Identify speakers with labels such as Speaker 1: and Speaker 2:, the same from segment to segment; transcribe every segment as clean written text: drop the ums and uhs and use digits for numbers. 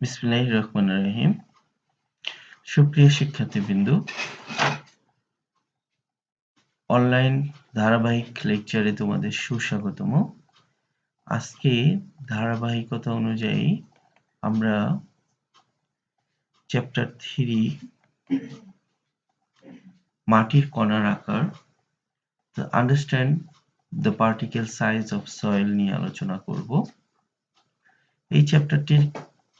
Speaker 1: বিসমিল্লাহির রহমানির রহিম। সুপ্রিয় শিক্ষার্থীবৃন্দু, অনলাইন ধারাবাহিক লেকচারে তোমাদের সুস্বাগতম। আজকে ধারাবাহিকতা অনুযায়ী আমরা চ্যাপ্টার 3 মাটির কণার আকার, understand the particle size of soil নিয়ে আলোচনা করব। এই চ্যাপ্টারটির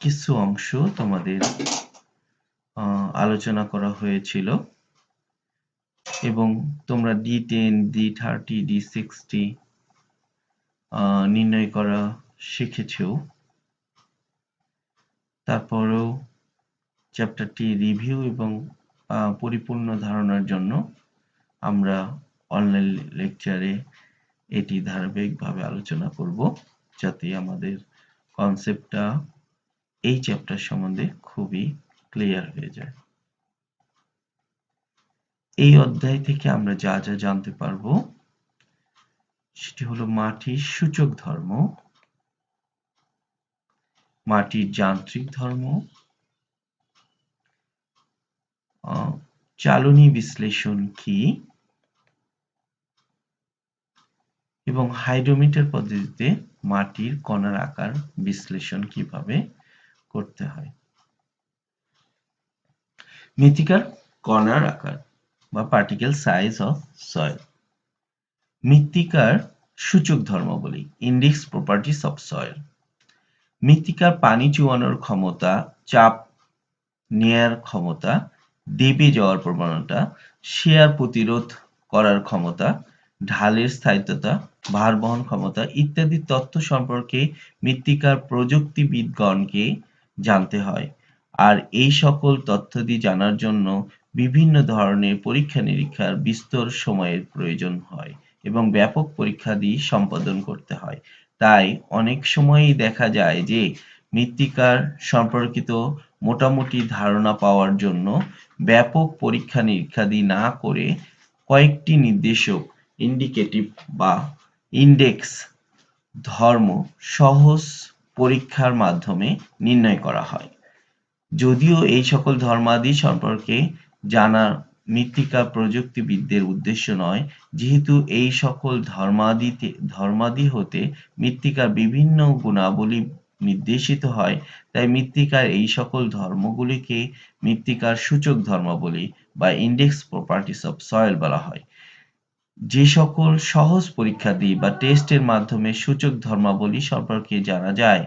Speaker 1: কিছু অংশ তোমাদের আলোচনা করা হয়েছিল এবং তোমরা D10, D30, D60 নির্ণয় করা শিখেছো। তারপরেও চ্যাপ্টারটি রিভিউ এবং পরিপূর্ণ ধারণার জন্য আমরা অনলাইন লেকচারে এটি ধারাবাহিকভাবে আলোচনা করব, যাতে আমাদের কনসেপ্টটা এই চ্যাপ্টার সম্বন্ধে খুবই ক্লিয়ার হয়ে যায়। এই অধ্যায় থেকে আমরা যা যা জানতে পারবো সেটি হলো মাটির সূচক ধর্ম, মাটির যান্ত্রিক ধর্ম, চালনী বিশ্লেষণ কি এবং হাইড্রোমিটার পদ্ধতিতে মাটির কণার আকার বিশ্লেষণ কিভাবে করতে হয়। মৃত্তিকার কণার আকার বা পার্টিকেল সাইজ অফ সয়েল। মৃত্তিকার সূচক ধর্মাবলী, ইন্ডেক্স প্রপার্টিস অফ সয়েল। মৃত্তিকার পানি চুয়ানোর ক্ষমতা, চাপ নেয়ার ক্ষমতা, দেবে যাওয়ার প্রবণতা, শেয়ার প্রতিরোধ করার ক্ষমতা, ঢালের স্থায়িত্বতা, ভার বহন ক্ষমতা ইত্যাদি তথ্য সম্পর্কে মৃত্তিকার প্রযুক্তিবিদগণকে জানতে হয়। আর এই সকল তথ্যাদি জানার জন্য বিভিন্ন ধরনের পরীক্ষা-নিরীক্ষার বিস্তর সময়ের প্রয়োজন হয় এবং ব্যাপক পরীক্ষাদি সম্পাদন করতে হয়। তাই অনেক সময়ই দেখা যায় যে মৃত্তিকার সম্পর্কিত মোটামুটি ধারণা পাওয়ার জন্য ব্যাপক পরীক্ষা-নিরীক্ষাদি না করে কয়েকটি নির্দেশক, ইন্ডিকেটিভ বা ইন্ডেক্স ধর্ম সহজ পরীক্ষার মাধ্যমে নির্ণয় করা হয়। যদিও এই সকল ধর্মাদি সম্পর্কে জানা মৃত্তিকা প্রযুক্তিবিদদের উদ্দেশ্য নয়, যেহেতু এই সকল ধর্মাদি হতে মৃত্তিকার বিভিন্ন গুণাবলী নির্দেশিত হয়, তাই মৃত্তিকার এই সকল ধর্মগুলিকে মৃত্তিকার সূচক ধর্মাবলী বা ইন্ডেক্স প্রপার্টিস অফ সয়েল বলা হয়। যে সকল সহজ পরীক্ষাদি বা টেস্টের মাধ্যমে সূচক ধর্মাবলী সম্পর্কে জানা যায়,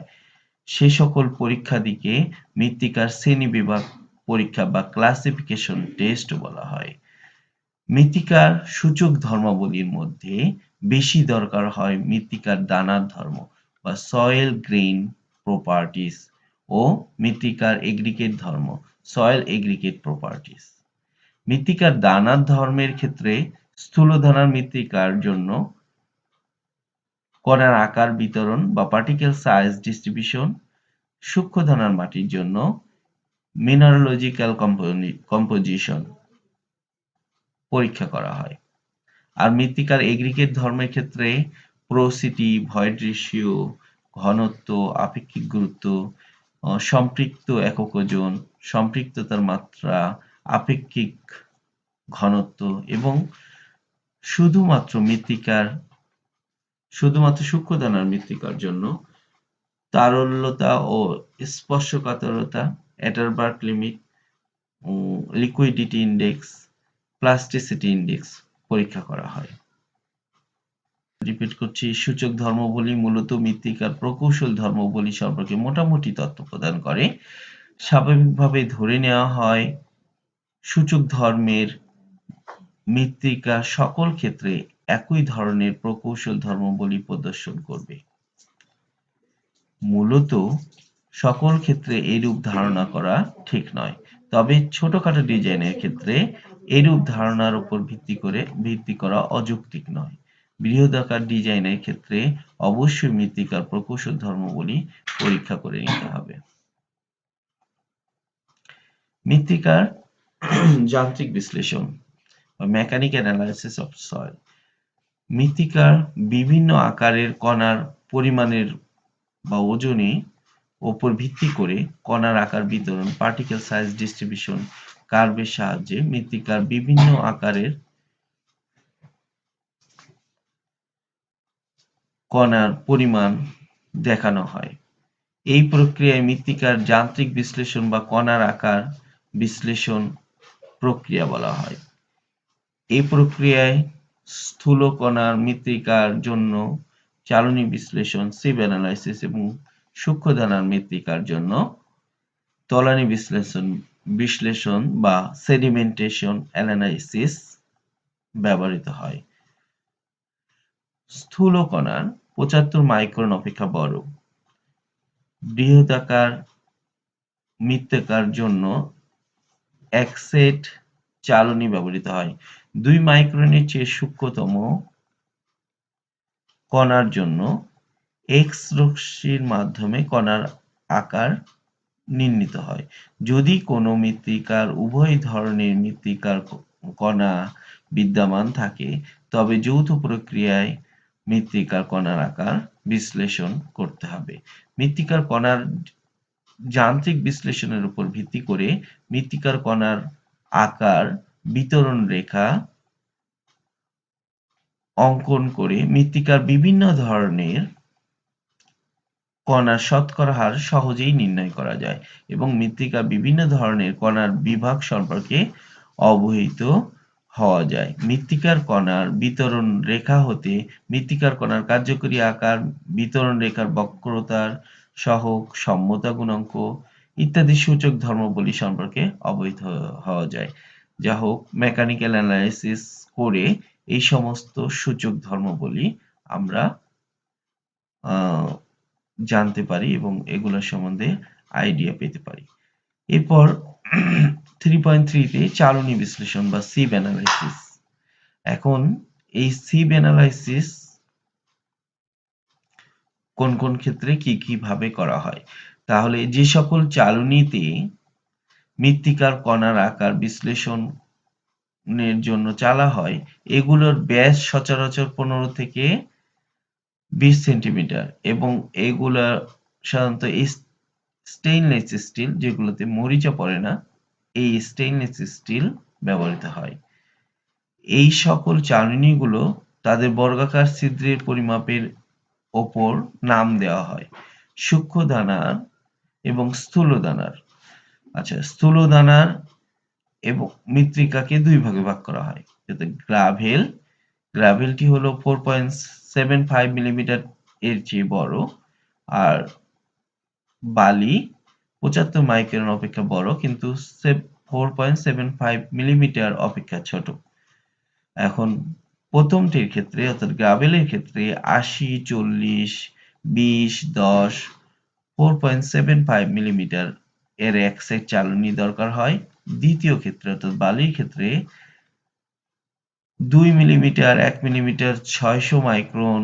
Speaker 1: সে সকল পরীক্ষাদিকে মৃত্তিকার শ্রেণীবিভাগ পরীক্ষা বা ক্লাসিফিকেশন টেস্ট বলা হয়। মৃত্তিকার সূচক ধর্মাবলীর মধ্যে বেশি দরকার হয় মৃত্তিকার দানার ধর্ম বা সয়েল গ্রেইন প্রপার্টিস ও মৃত্তিকার এগ্রিগেট ধর্ম, সয়েল এগ্রিগেট প্রপার্টিস। মৃত্তিকার দানার ধর্মের ক্ষেত্রে স্থূল ধানার মৃত্তিকার জন্য কণার আকার বিতরণ বা পার্টিকেল সাইজ ডিস্ট্রিবিউশন, সূক্ষ্ম ধানার মাটির জন্য মিনারোলজিক্যাল কম্পোজিশন পরীক্ষা করা হয়। আর মৃত্তিকার এগ্রিগেট ধর্মের ক্ষেত্রে পোরোসিটি, ভয়েড রেশিও, ঘনত্ব, আপেক্ষিক গুরুত্ব, সম্পৃক্ত একক ওজন, সম্পৃক্ততার মাত্রা, আপেক্ষিক ঘনত্ব এবং শুধুমাত্র সূক্ষ্ম দানার মৃত্তিকার জন্য তারল্যতা ও স্পর্শকাতরতা, Atterberg limit, liquidity index, plasticity index পরীক্ষা করা হয়। রিপিট করছি, সূচক ধর্মাবলী মূলত মৃত্তিকার প্রকৌশল ধর্মাবলী সম্পর্কে মোটামুটি তথ্য প্রদান করে। স্বাভাবিকভাবে ধরে নেওয়া হয় সূচক ধর্মের মৃত্তিকা সকল ক্ষেত্রে একই ধরনের প্রকৌশল ধর্মাবলী প্রদর্শন করবে। মূলত সকল ক্ষেত্রে এরূপ ধারণা করা ঠিক নয়, তবে ছোটখাটো ডিজাইনের ক্ষেত্রে এরূপ ধারণার উপর ভিত্তি করা অযৌক্তিক নয়। বৃহদাকার ডিজাইনের ক্ষেত্রে অবশ্যই মৃত্তিকার প্রকৌশল ধর্মাবলী পরীক্ষা করে নিতে হবে। মৃত্তিকার যান্ত্রিক বিশ্লেষণ বা মেকানিক অ্যানালাইসিস অফ সয়েল। মৃত্তিকার বিভিন্ন আকারের কণার পরিমাণের বা ওজনে ওপর ভিত্তি করে কণার আকার বিতরণ পার্টিকেল সাইজ ডিস্ট্রিবিউশন কার্ভের সাহায্যে মৃত্তিকার বিভিন্ন আকারের কণার পরিমাণ দেখানো হয়। এই প্রক্রিয়ায় মৃত্তিকার যান্ত্রিক বিশ্লেষণ বা কণার আকার বিশ্লেষণ প্রক্রিয়া বলা হয়। এই প্রক্রিয়ায় স্থূল কণার মৃত্তিকার জন্য চালনী বিশ্লেষণ সিভ অ্যানালাইসিস এবং সূক্ষ্ম দানার মৃত্তিকার জন্য তলানি বিশ্লেষণ বা সেডিমেন্টেশন অ্যানালাইসিস ব্যবহৃত হয়। স্থূল কণার ৭৫ মাইক্রন অপেক্ষা বড় বৃহদাকার মৃত্তিকার জন্য এক সেট চালনী ব্যবহৃত হয়। ২ মাইক্রনের চেয়ে সূক্ষ্মতম কণার জন্য এক্স রশ্মির মাধ্যমে কণার আকার নির্ণীত হয়। যদি কোনো মৃত্তিকার উভয় ধরনের মৃত্তিকার কণা বিদ্যমান থাকে তবে যৌথ প্রক্রিয়ায় মৃত্তিকার কণার আকার বিশ্লেষণ করতে হবে। মৃত্তিকার কণার যান্ত্রিক বিশ্লেষণের উপর ভিত্তি করে মৃত্তিকার কণার আকার বিতরণ রেখা অঙ্কন করে মৃত্তিকার বিভিন্ন ধরনের কণার শতকরা হার সহজেই নির্ণয় করা যায় এবং মৃত্তিকার বিভিন্ন ধরনের কণার বিভাগ সম্পর্কে অবহিত হওয়া যায়। মৃত্তিকার কণার বিতরণ রেখা হতে মৃত্তিকার কণার কার্যকরী আকার, বিতরণ রেখার বক্রতার সহগ, সম্যতা গুণাঙ্ক ইত্যাদি সূচক ধর্মাবলী সম্পর্কে অবহিত হওয়া যায়। যা হোক, মেকানিক্যাল অ্যানালাইসিস করে এই সমস্ত সূচক ধর্মাবলী আমরা জানতে পারি এবং এগুলোর সম্বন্ধে আইডিয়া পেতে পারি। এরপর 3.3 তে চালনী বিশ্লেষণ বা সিভ অ্যানালাইসিস। এখন এই সিভ অ্যানালাইসিস কোন কোন ক্ষেত্রে কি ভাবে করা হয়? তাহলে যে সকল চালনীতে মৃত্তিকার কণার আকার বিশ্লেষণের জন্য চালা হয় এগুলোর ব্যাস সচরাচর 15 থেকে 20 সেন্টিমিটার এবং এগুলা সাধারণত স্টেইনলেস স্টিল, যেগুলোতে মরিচা পড়ে না, এই স্টেইনলেস স্টিল ব্যবহৃত হয়। এই সকল চালনীগুলো তাদের বর্গাকার ছিদ্রের পরিমাপের ওপর নাম দেওয়া হয় সূক্ষ্ম দানার এবং স্থূল দানার। আচ্ছা, স্থূল দানার এবং মৃত্তিকাকে দুই ভাগে ভাগ করা হয়। গ্রাভেলটি হলো 4.75 মিলিমিটার এর চেয়ে বড়, আর বালি 75 মাইক্রন অপেক্ষা বড় কিন্তু 4.75 মিলিমিটার অপেক্ষা ছোট। এখন প্রথমটির ক্ষেত্রে অর্থাৎ গ্রাভেলের ক্ষেত্রে 80, 40, 20, 10, 4.75 মিলিমিটার এর এক সেট চালনী দরকার হয়। দ্বিতীয় ক্ষেত্রে অর্থাৎ বালির ক্ষেত্রে 2 millimetre, 1 millimetre, 600 micron,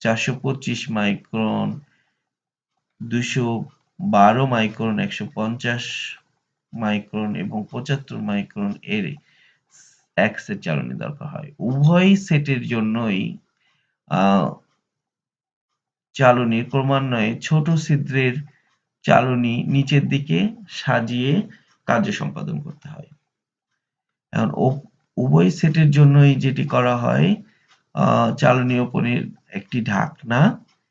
Speaker 1: 425 micron, 212 micron, 150 micron এবং 75 মাইক্রন এর এক সেট চালনী দরকার হয়। উভয় সেটের জন্যই চালনীর ক্রমান্বয়ে ছোট ছিদ্রের চালনী নিচের দিকে সাজিয়ে কার্য সম্পাদন করতে হয়। এখন উভয় সেটের জন্যই যেটি করা হয়, চালনীর উপরে একটি ঢাকনা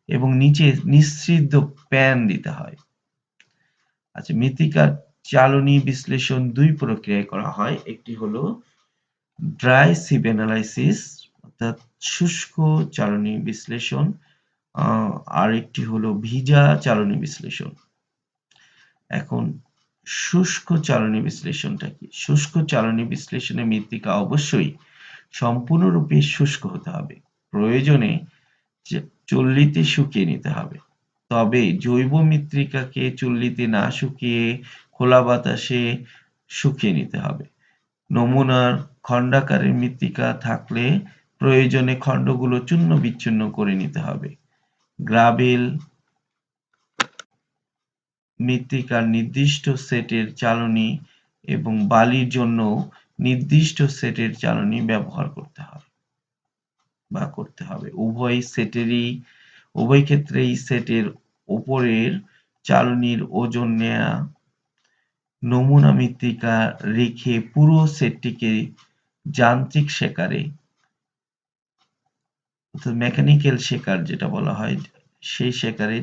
Speaker 1: এবং নিচে নিঃছিদ্র প্যান দিতে হয়। আচ্ছা, মৃত্তিকার চালনী বিশ্লেষণ দুই প্রক্রিয়ায় করা হয়। একটি হলো ড্রাই সিভ অ্যানালাইসিস অর্থাৎ শুষ্ক চালনী বিশ্লেষণ, আর একটি হলো ভিজা চালনী বিশ্লেষণ। এখন শুষ্ক চালনী বিশ্লেষণটা কি? শুষ্ক চালনী বিশ্লেষণে মৃত্তিকা অবশ্যই সম্পূর্ণরূপে শুষ্ক হতে হবে, প্রয়োজনে চুল্লিতে শুকিয়ে নিতে হবে। তবে জৈব মৃত্তিকাকে চুল্লিতে না শুকিয়ে খোলা বাতাসে শুকিয়ে নিতে হবে। নমুনার খণ্ডাকারের মৃত্তিকা থাকলে প্রয়োজনে খণ্ডগুলো চূর্ণ বিচ্ছিন্ন করে নিতে হবে। গ্রাভেল মৃত্তিকার নির্দিষ্ট সেটের চালনী এবং বালির জন্য নির্দিষ্ট সেটের চালনী ব্যবহার করতে হবে। উভয় ক্ষেত্রেই সেটের উপরের চালনীর ওজন নেয়া, নমুনা মৃত্তিকা রেখে পুরো সেটটিকে যান্ত্রিক শেকারে অর্থাৎ মেকানিক্যাল শেকার যেটা বলা হয় সেই শেকারে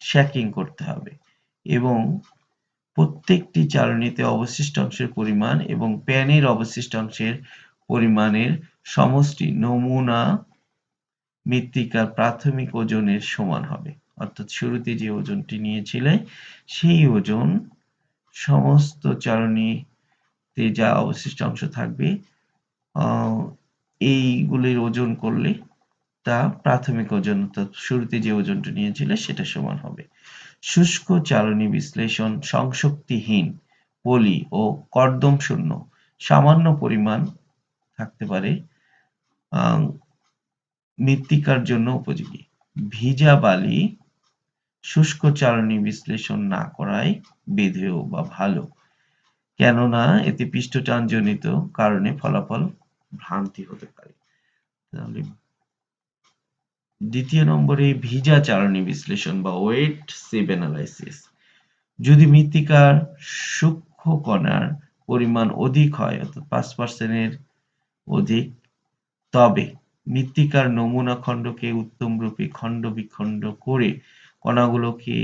Speaker 1: শ্যাকিং করতে হবে এবং প্রত্যেকটি চালনীতে অবশিষ্টাংশের পরিমাণ এবং প্যানের অবশিষ্টাংশের পরিমাণের সমষ্টি নমুনা মৃত্তিকার প্রাথমিক ওজনের সমান হবে। অর্থাৎ শুরুতে যে ওজনটি নিয়েছিলে সেই ওজন সমস্ত চালনীতে যা অবশিষ্টাংশ থাকবে এইগুলির ওজন করলে তা প্রাথমিক ওজন অর্থাৎ শুরুতে যে ওজনটা নিয়েছিলে সেটা সমান হবে। শুষ্ক চালনী বিশ্লেষণ সংশক্তিহীন, পলি ও কর্দম শূন্য সামান্য পরিমাণ থাকতে পারে মৃত্তিকার জন্য উপযোগী। ভিজা বালি শুষ্ক চালনী বিশ্লেষণ না করাই বিধেয় বা ভালো, কেননা এতে পৃষ্ঠটানজনিত কারণে ফলাফল ভ্রান্তি হতে পারে। তাহলে দ্বিতীয় নম্বরে ভিজা চালনী বিশ্লেষণ বা ওয়েট সিপ অ্যানালাইসিস। যদি মৃত্তিকার সূক্ষ্ম কণার পরিমাণ অধিক হয় অর্থাৎ 5% এর অধিক, তবে মৃত্তিকার নমুনা খণ্ডকে উত্তমরূপে খণ্ড বিখণ্ড করে কণাগুলোকে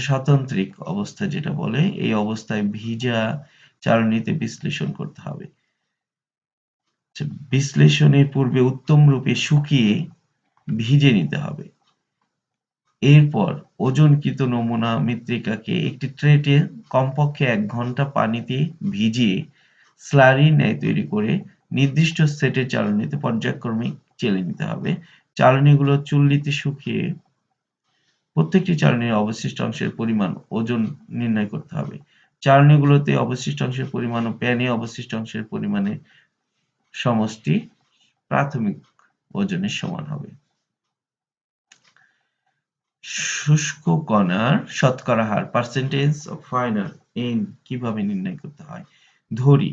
Speaker 1: স্বতন্ত্রিক অবস্থা যেটা বলে এই অবস্থায় ভিজা চালনীতে বিশ্লেষণ করতে হবে। বিশ্লেষণের পূর্বে উত্তমরূপে শুকিয়ে ভিজে নিতে হবে। এরপর ওজনকৃত নমুনা মৃত্তিকাকে একটি ট্রেতে কমপক্ষে 1 ঘন্টা পানিতে ভিজিয়ে স্লারির ন্যায় তৈরি করে নির্দিষ্ট সেটের চালনীতে পর্যায়ক্রমে চেলে নিতে হবে। চালনীগুলো চুল্লিতে শুকিয়ে প্রত্যেকটি চালনীর অবশিষ্টাংশের পরিমাণ ওজন নির্ণয় করতে হবে। চালনীগুলোতে অবশিষ্টাংশের পরিমাণ ও প্যানে অবশিষ্টাংশের পরিমাণের সমষ্টি প্রাথমিক ওজনের সমান হবে। শুষ্ক কণার শতকরা হার পার্সেন্টেজ অফ ফাইনাল এন কিভাবে নির্ণয় করতে হয়? ধরি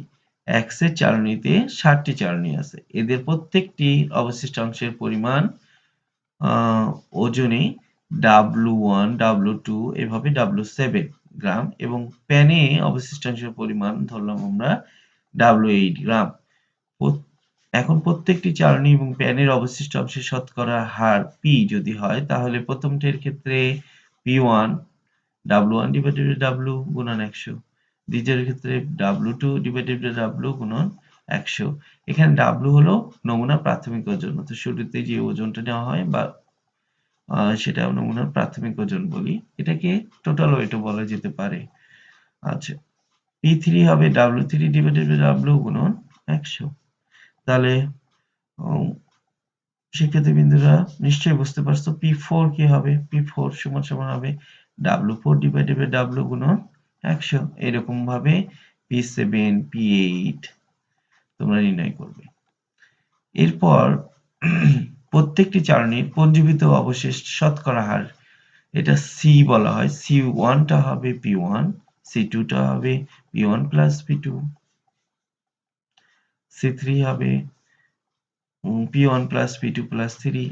Speaker 1: X এর চালনীতে 60টি চালনী আছে, এদের প্রত্যেকটি অবশিষ্টাংশের পরিমাণ ওজনে W1, W2 এভাবে W7 গ্রাম এবং প্যানে অবশিষ্টাংশের পরিমাণ ধরলাম আমরা W8 গ্রাম। এখন প্রত্যেকটি চালনী এবং প্যানের অবশিষ্টাংশের শতকরা হার P যদি হয় তাহলে প্রথমটির ক্ষেত্রে P1 W1 divided by W গুণন 100, দ্বিতীয়ের ক্ষেত্রে W2 divided by W গুণন 100। এখানে W হলো নমুনার প্রাথমিক ওজন, তো শুরুতে যে ওজনটা নেওয়া হয় বা সেটা নমুনার প্রাথমিক ওজন বলি, এটাকে টোটাল ওয়েটও বলা যেতে পারে। আচ্ছা, P3 হবে W3 divided by W গুণন 100। তাহলে শিক্ষার্থী বিন্দুরা নিশ্চয়ই বুঝতে পারছো P4 কি হবে? P4 সমান সমান হবে W4 divided by W গুণন 100। এরকম ভাবে P7, P8 তোমরা নির্ণয় করবে। এরপর প্রত্যেকটি চালনীর পঞ্জীবিত অবশেষ শতকরা হার, এটা C বলা হয়। C1 টা হবে P1, C2 টা হবে P1 plus P2, C3 হবে P1 plus P2 plus 3,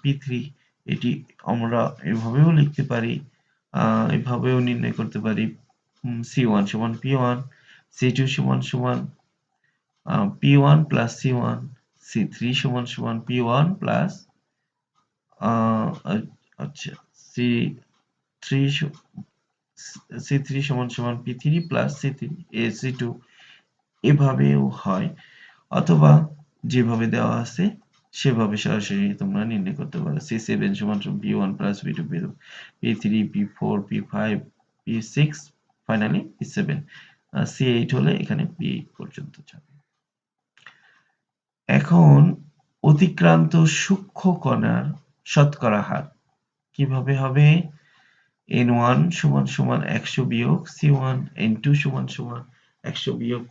Speaker 1: P3। এটি আমরা এভাবেও লিখতে পারি, এভাবেও নির্ণয় করতে পারি। C1 সমান P1, C2 সমান সমান P1 plus C1, C3 সমান সমান P1 plus আচ্ছা C3 সমান সমান P3 plus C2 এভাবেও হয়, অথবা যেভাবে দেওয়া আছে সেভাবে সরাসরি তোমরা নির্ণয় করতে পারো। C7 সমান সমান P1 plus P2 P3 P4 P5 P6 finally P7, C8 হলে এখানে P8 পর্যন্ত যাবে। এখন অতিক্রান্ত সূক্ষ্ম কণার শতকরা হার কিভাবে হবে? N1 সমান সমান 100 বিয়োগ C1, N2 সমান সমান 100 বিয়োগ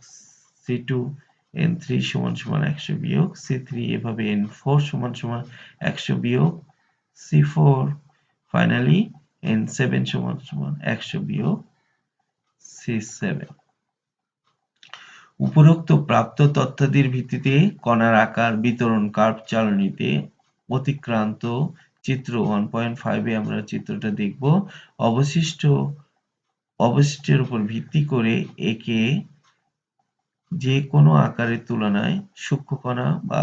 Speaker 1: C2, N3 সমান সমান 100 বিয়োগ C3, এভাবে N4 সমান সমান 100 বিয়োগ C4, ফাইনালি N7 সমান সমান 100 বিয়োগ C7। উপরোক্ত প্রাপ্ত তথ্যাদির ভিত্তিতে কণার আকার বিতরণ কার্ভ চালনীতে অতিক্রান্ত চিত্র 1.5 এ আমরা চিত্রটা দেখব। অবশিষ্টের উপর ভিত্তি করে একে যে কোনো আকারের তুলনায় সূক্ষ্ম কণা বা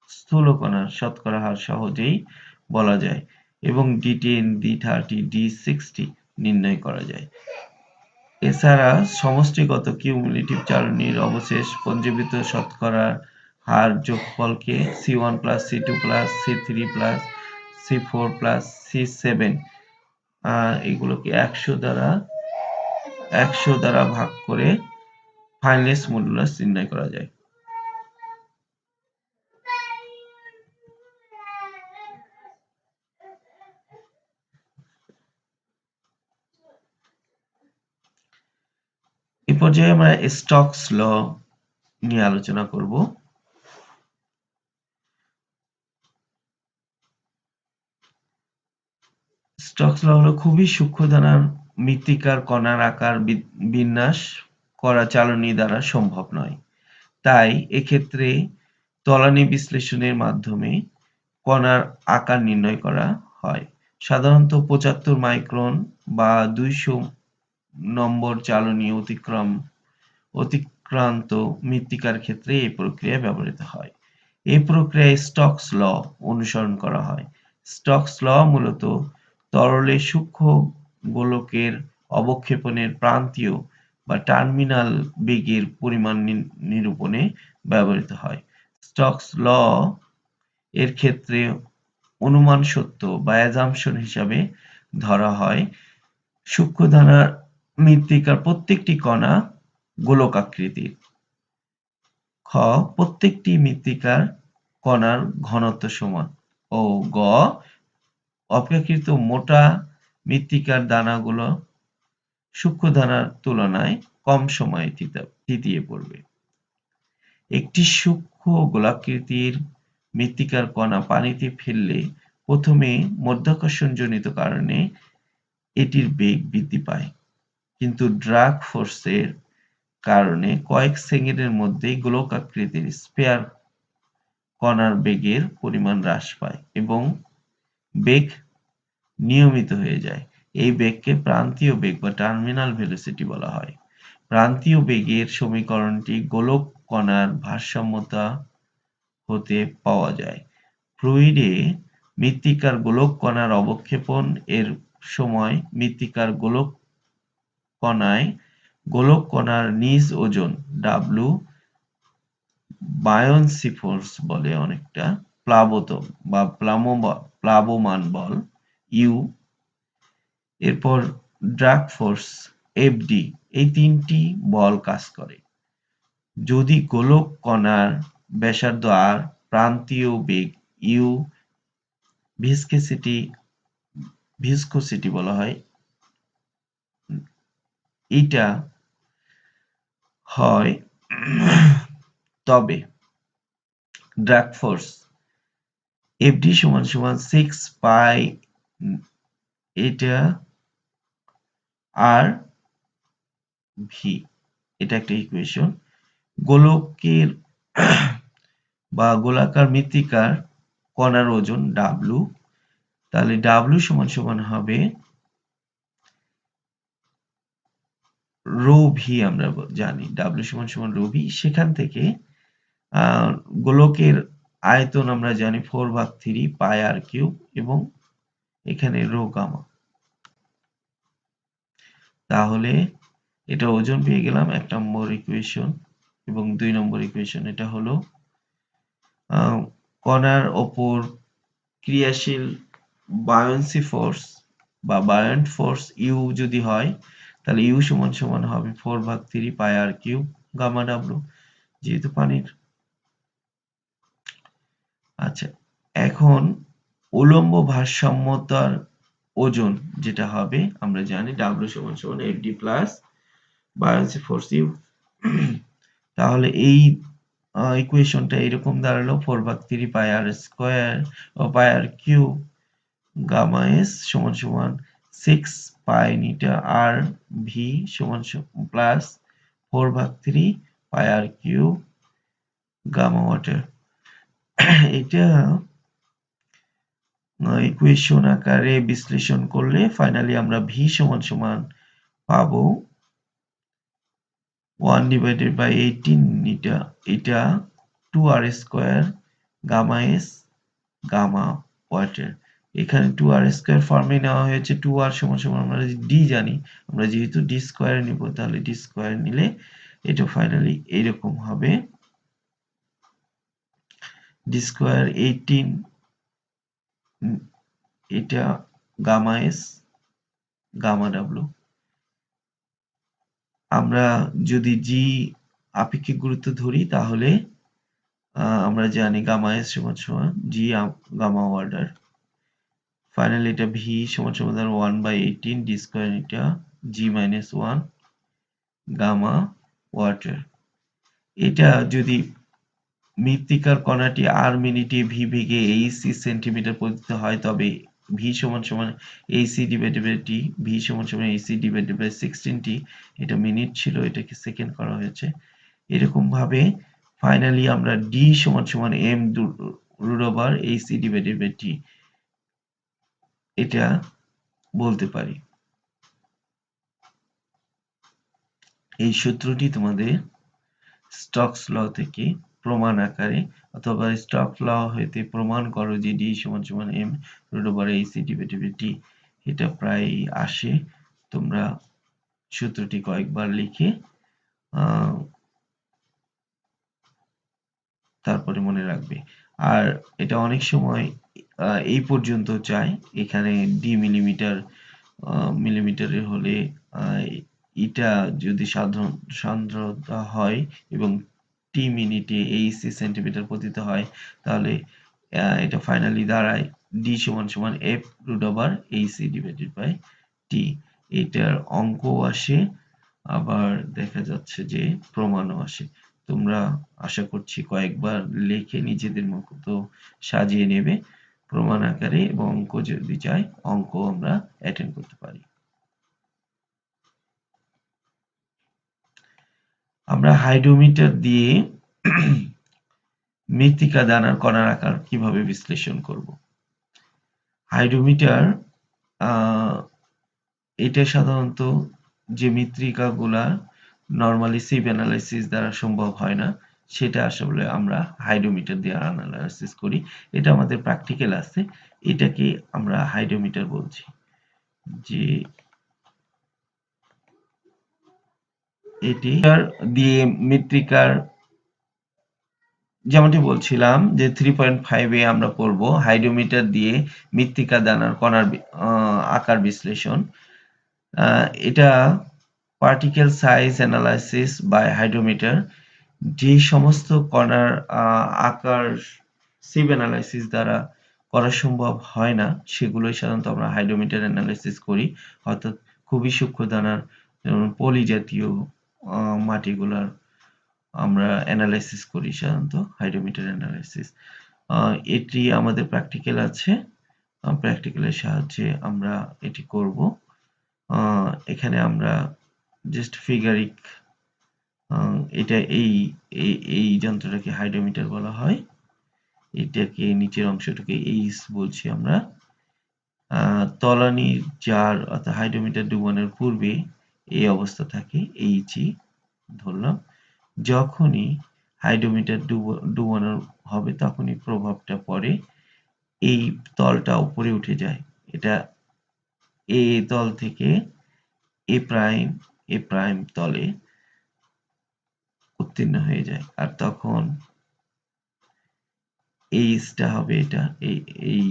Speaker 1: স্থূল কণার শতকরা হার সহজেই বলা যায় এবং D10, D30, D60 নির্ণয় করা যায়। এছাড়া সমষ্টিগত কিউমুলেটিভ চালনীর অবশেষ পঞ্জীবিত শতকরার হার যোগফলকে C1 plus C2 plus C3 plus C4 plus C7 এগুলোকে 100 দ্বারা ভাগ করে ফাইনেস মডুলাস নির্ণয় করা যায়। এই পর্যায়ে আমরা স্টোকস ল নিয়ে আলোচনা করব। স্টোকস ল হলো খুবই সূক্ষ্ম দানার মৃত্তিকার কণার আকার বিন্যাস করা চালনী দ্বারা সম্ভব নয়। তাই এক্ষেত্রে তলানি বিশ্লেষণের মাধ্যমে কণার আকার নির্ণয় করা হয়। সাধারণত 75 মাইক্রন বা 200 নম্বর চালনী অতিক্রান্ত মৃত্তিকার ক্ষেত্রে এই প্রক্রিয়া ব্যবহৃত হয়। এই প্রক্রিয়ায় স্টোকস ল অনুসরণ করা হয়। স্টোকস ল মূলত তরলে সূক্ষ্ম গোলকের অবক্ষেপণের প্রান্তীয় বা টার্মিনাল বেগের পরিমাণ নিরূপণে ব্যবহৃত হয়। স্টোকস ল এর ক্ষেত্রে অনুমান সত্য বা অ্যাজাম্পশন হিসাবে ধরা হয় সূক্ষ্ম দানার মৃত্তিকার প্রত্যেকটি কণা গোলকাকৃতির। খ প্রত্যেকটি মৃত্তিকার কণার ঘনত্ব সমান ও গ অপেক্ষাকৃত মোটা মৃত্তিকার দানাগুলো সূক্ষ্ম দানার তুলনায় কম সময়ে থিতিয়ে পড়বে। একটি সূক্ষ্ম গোলাকৃতির মৃত্তিকার কণা পানিতে ফেললে প্রথমে মাধ্যাকর্ষণজনিত কারণে এটির বেগ বৃদ্ধি পায়, কিন্তু ড্রাগ ফোর্সের কারণে কয়েক সেকেন্ডের মধ্যেই গোলকাকৃতির স্ফিয়ার কণার বেগের পরিমাণ হ্রাস পায় এবং বেগ নিয়মিত হয়ে যায়। এই বেগকে প্রান্তীয় বেগ বা টার্মিনাল ভেলোসিটি বলা হয়। প্রান্তীয় বেগের সমীকরণটি গোলক কণার ভারসাম্যতা হতে পাওয়া যায়। ফ্লুইডে মৃত্তিকার গোলক কণার অবক্ষেপণ এর সময় মৃত্তিকার গোলক কণার নিজ ওজন W বায়োন্সি ফোর্স বলে অনেকটা, প্লাবত বা প্লাবমান বল U, এরপর ড্রাগ ফোর্স FD, এই তিনটি বল কাজ করে। যদি গোলক কণার ব্যাসার্ধ R, প্রান্তীয় বেগ U, ভিসকোসিটি বলা হয়, এটা হয়, তবে ড্রাগ ফোর্স FD সমান 6 পাই এটা আর ভি, এটা একটা ইকুয়েশন। গোলকের বা গোলাকার মৃত্তিকার কণার ওজন W, তাহলে W সমান হবে রো ভি, আমরা জানি W সমান রো ভি। সেখান থেকে গোলকের আয়তন আমরা জানি 4/3 পাই আর কিউব এবং এখানে রো গামা। তাহলে এটা ওজন পেয়ে গেলাম 1 নম্বর ইকুয়েশন, এবং 2 নম্বর ইকুয়েশন এটা হলো কণার ওপর ক্রিয়াশীল বায়োন্সি ফোর্স বা বায়োন্ট ফোর্স ইউ যদি হয়, তাহলে ইউ সমান হবে 4/3 পাই আর কিউব গামা ডাব্লু, যেহেতু পানির। আচ্ছা, এখন উলম্ব ভারসাম্যতার ওজন যেটা হবে আমরা জানি W সমান FD প্লাস বায়োন্সি ফোর্স ইউ। তাহলে এই ইকুয়েশনটা এরকম দাঁড়ালো 4/3 পাই আর স্কয়ার ও পাই আর কিউব গামা এস সমান 6 পাই নিটা আর ভি সমান প্লাস 4/3 পাই আর কিউব গামা ওয়াটার। এটা ইকুয়েশন আকারে বিশ্লেষণ করলে ফাইনালি আমরা ভি সমান সমান পাবো 1/18 এটা 2r square gamma s gamma water. এখানে 2r স্কয়ার ফর্মে নেওয়া হয়েছে। 2r সমান সমান আমরা ডি জানি, আমরা যেহেতু ডি স্কয়ার নিব তাহলে ডি স্কয়ার নিলে এটা ফাইনালি এরকম হবে ডি স্কয়ার 18 এটা গামা এস গামা ডাব্লু। আমরা যদি জি আপেক্ষিক গুরুত্ব ধরি তাহলে আমরা জানি গামা এস সমান সমান জি গামা অর্ডার। ফাইনালি এটা ভি সমান সমান 1/18 ডি স্কয়ার এটা জি মাইনাস 1 গামা ওয়াটার। এটা যদি মৃত্তিকার কণাটি আর মিনিটে ভি বেগে এইচি সেন্টিমিটার পতিত হয় তবে ভি সমান সমান এইচি ডিভাইডেড বাই টি, ভি সমান সমান এইচি ডিভাইডেড বাই 16t। এটা মিনিট ছিল, এটাকে সেকেন্ড করা হয়েছে। এরকম ভাবে ফাইনালি আমরা ডি সমান সমান M root over H divided by T এটা বলতে পারি। এই সূত্রটি তোমাদের স্টোকস ল থেকে প্রমাণ আকারে অথবা স্টোকস ল হইতে প্রমাণ করো যে ডি সমান সমান M root over H divided by T, এটা প্রায় আসে। তোমরা সূত্রটি কয়েকবার লিখে তারপরে মনে রাখবে। আর এটা অনেক সময় এই পর্যন্ত চায়, এখানে ডি মিলিমিটারে হলে এটা যদি সাধারণ সান্দ্রতা হয় এবং টি মিনিটে এইচি সেন্টিমিটার পতিত হয় তাহলে এটা ফাইনালি দাঁড়ায় ডি সমান সমান F root over H divided by T. এটার অঙ্কও আসে, আবার দেখা যাচ্ছে যে প্রমাণও আসে। তোমরা আশা করছি কয়েকবার লিখে নিজেদের মতো সাজিয়ে নেবে প্রমাণ আকারে, এবং অঙ্ক যদি চাই অঙ্ক আমরা অ্যাটেন্ড করতে পারি। আমরা হাইড্রোমিটার দিয়ে মৃত্তিকা দানার কণার আকার কিভাবে বিশ্লেষণ করব। হাইড্রোমিটার এটা সাধারণত যে মৃত্তিকাগুলা নরমালি সিভ অ্যানালাইসিস দ্বারা সম্ভব হয় না সেটা আসলে আমরা হাইড্রোমিটার দিয়ে অ্যানালাইসিস করি। এটা আমাদের প্র্যাকটিক্যাল আছে, এটাকে আমরা হাইড্রোমিটার বলছি। যে এটি দিয়ে মৃত্তিকার যেমনটি বলছিলাম যে 3.5 এ আমরা পড়ব হাইড্রোমিটার দিয়ে মৃত্তিকা দানার কণার আকার বিশ্লেষণ। এটা particle size analysis by hydrometer. যে সমস্ত কণার আকার সিভ অ্যানালাইসিস দ্বারা করা সম্ভব হয় না সেগুলোই সাধারণত আমরা হাইড্রোমিটার অ্যানালাইসিস করি। অর্থাৎ খুবই সূক্ষ্ম দানার যেমন পলি জাতীয় মাটিগুলার আমরা অ্যানালাইসিস করি সাধারণত হাইড্রোমিটার অ্যানালাইসিস। এটি আমাদের প্র্যাকটিক্যাল আছে, প্র্যাকটিক্যালের সাহায্যে আমরা এটি করব। এখানে আমরা জাস্ট ফিগারিক এটা এই যন্ত্রটাকে হাইড্রোমিটার বলা হয়। এটাকে নিচের অংশটাকে এইচ বলছি আমরা। তলানির জার অর্থাৎ হাইড্রোমিটার ডুবানোর পূর্বে এই অবস্থা থাকে, এইচই ধরলাম। যখনই হাইড্রোমিটার ডুবানো হবে তখনই প্রভাবটা পড়ে এই তলটা উপরে উঠে যায়। এটা এ তল থেকে এ প্রাইম তলে উত্তীর্ণ হয়ে যায়। আর তখন এইচটা হবে এটা এই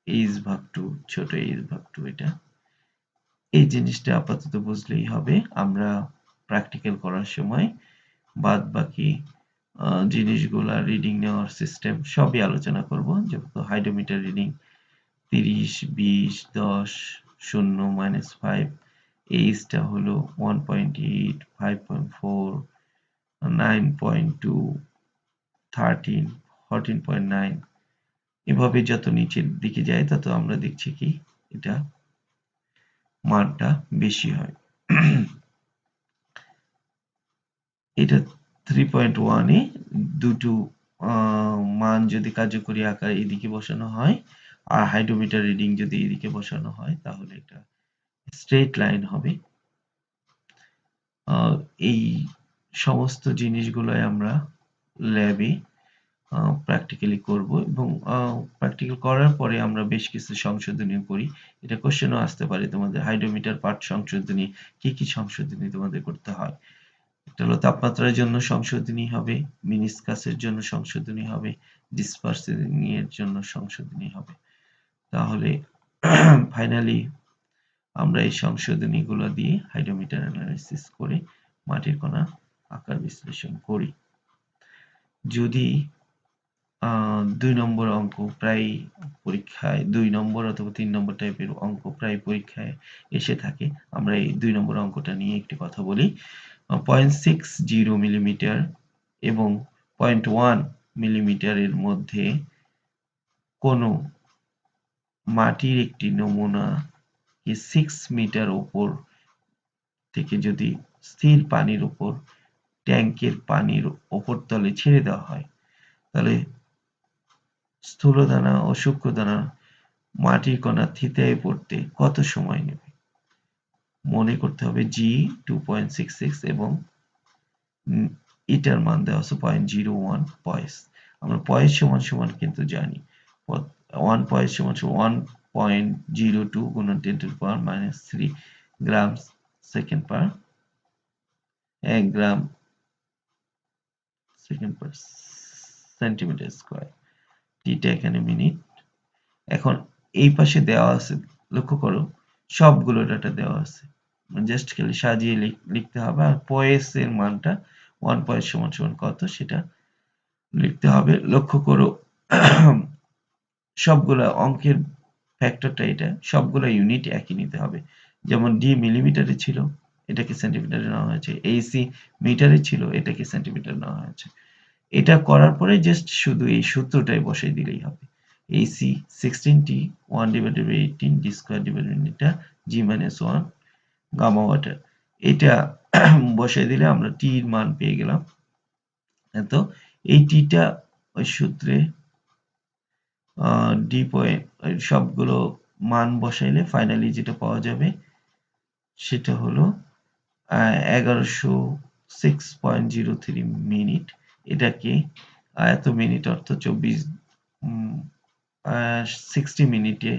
Speaker 1: এইচ ভাগ 2, ছোট এইচ ভাগ 2 এটা। এই জিনিসটা আপাতত বুঝলেই হবে। আমরা প্র্যাকটিক্যাল করার সময় বাদ বাকি জিনিসগুলা রিডিং নেওয়ার সিস্টেম সবই আলোচনা করব। যেমন হাইড্রোমিটার রিডিং 30, 20, 10, 0, -5, এইচটা হলো 1.8, 5.4, 9.2, 13, 14.9। এভাবে যত নিচের দিকে যায় তত আমরা দেখছি কি এটা মানটা বেশি হয়। এটা 3.1 এ দুটো মান যদি কার্যকরী আকার এদিকে বসানো হয় আর হাইড্রোমিটার রিডিং যদি এদিকে বসানো হয় তাহলে এটা স্ট্রেট লাইন হবে। এই সমস্ত জিনিসগুলোই আমরা ল্যাবে প্র্যাকটিক্যালি করব এবং প্র্যাকটিক্যাল করার পরে আমরা বেশ কিছু সংশোধনী করি। এটা কোশ্চেনও আসতে পারে তোমাদের হাইড্রোমিটার পার্ট সংশোধনী, কি সংশোধনী তোমাদের করতে হয়। এটা হলো তাপমাত্রার জন্য সংশোধনী হবে, মিনিসকাসের জন্য সংশোধনী হবে, ডিসপারসিং এর জন্য সংশোধনী হবে। তাহলে ফাইনালি আমরা এই সংশোধনীগুলো দিয়ে হাইড্রোমিটার অ্যানালাইসিস করে মাটির কণার আকার বিশ্লেষণ করি। যদি 2 নম্বর অঙ্ক প্রায় পরীক্ষায় 2 নম্বর অথবা 3 নম্বর টাইপের অঙ্ক প্রায় পরীক্ষায় এসে থাকে, আমরা এই 2 নম্বর অঙ্কটা নিয়ে একটু কথা বলি। 0.60 মিলিমিটার এবং 0.1 মিলিমিটারের মধ্যে কোনো মাটির একটি নমুনাকে 6 মিটার উপর থেকে যদি স্থির পানির উপর ট্যাঙ্কের পানির উপরতলে ছেড়ে দেওয়া হয়, তাহলে স্থূল দানা ও সূক্ষ্ম দানা মাটির কণা থিতায় পড়তে কত সময় নেবে? মনে করতে হবে জি 2.66 এবং এটার মান দেওয়া আছে 0.01 পয়েস। আমরা পয়েস সমান সমান কিন্তু জানি 1 পয়েস সমান 1.02 গুণন 10 to the power -3 gram second per 1 gram second per centimetre square. Theta এখানে মিনিট। এখন এই পাশে দেওয়া আছে, লক্ষ্য করো সবগুলো ডাটা দেওয়া আছে, জাস্ট খালি সাজিয়ে লিখতে হবে। আর পয়েস এর মানটা 1 পয়েস সমান সমান কত সেটা লিখতে হবে। লক্ষ্য করো সবগুলা অঙ্কের ফ্যাক্টরটা এটা, সবগুলা ইউনিট একই নিতে হবে। যেমন ডি মিলিমিটারে ছিল, এটাকে সেন্টিমিটারে নেওয়া হয়েছে, এসি মিটারে ছিল, এটাকে সেন্টিমিটার নেওয়া হয়েছে। এটা করার পরে জাস্ট শুধু এই সূত্রটাই বসাই দিলেই হবে। AC 16T 1/18 D square divided এটা G minus 1 গামা ওয়াটার। এটা বসাই দিলে আমরা T এর মান পেয়ে গেলাম। তো এই T টা ওই সূত্রে D পয়েন্ট সবগুলো মান বসাইলে ফাইনালি যেটা পাওয়া যাবে সেটা হলো 1106.03 মিনিট। এটাকে এত মিনিট অর্থ 60 মিনিটে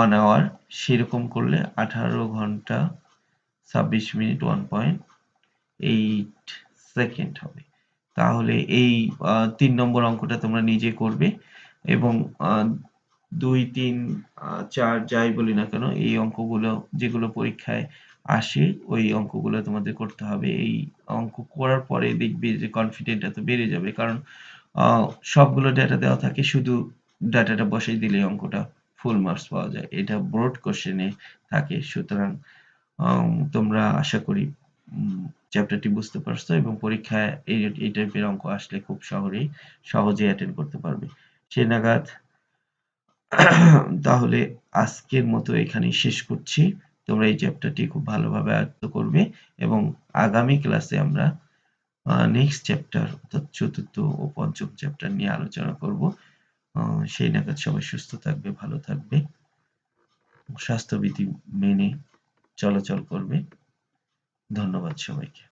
Speaker 1: 1 আওয়ার, সেরকম করলে 18 ঘন্টা 26 মিনিট 1.8 সেকেন্ড হবে। তাহলে এই 3 নম্বর অঙ্কটা তোমরা নিজে করবে এবং 2, 3, 4 যাই বলি না কেন এই অঙ্কগুলো যেগুলো পরীক্ষায় আসে ওই অঙ্কগুলো তোমাদের করতে হবে। এই অঙ্ক করার পরে দেখবে যে কনফিডেন্ট এত বেড়ে যাবে, কারণ সবগুলো ডেটা দেওয়া থাকে, শুধু ডাটাটা বসাই দিলেই অঙ্কটা ফুল মার্কস পাওয়া যায়। এটা ব্রড কোশ্চেনে থাকে। সুতরাং তোমরা আশা করি চ্যাপ্টারটি বুঝতে পারছো এবং পরীক্ষায় এই টাইপের অঙ্ক আসলে খুব সহজেই অ্যাটেন্ড করতে পারবে। সে নাগাদ তাহলে আজকের মতো এখানেই শেষ করছি। তোমরা এই চ্যাপ্টারটি খুব ভালোভাবে আয়ত্ত করবে এবং আগামী ক্লাসে আমরা নেক্সট চ্যাপ্টার অর্থাৎ চতুর্থ ও পঞ্চম চ্যাপ্টার নিয়ে আলোচনা করব। সেই নাগাদ সবাই সুস্থ থাকবে, ভালো থাকবে, স্বাস্থ্যবিধি মেনে চলাচল করবে। ধন্যবাদ সবাইকে।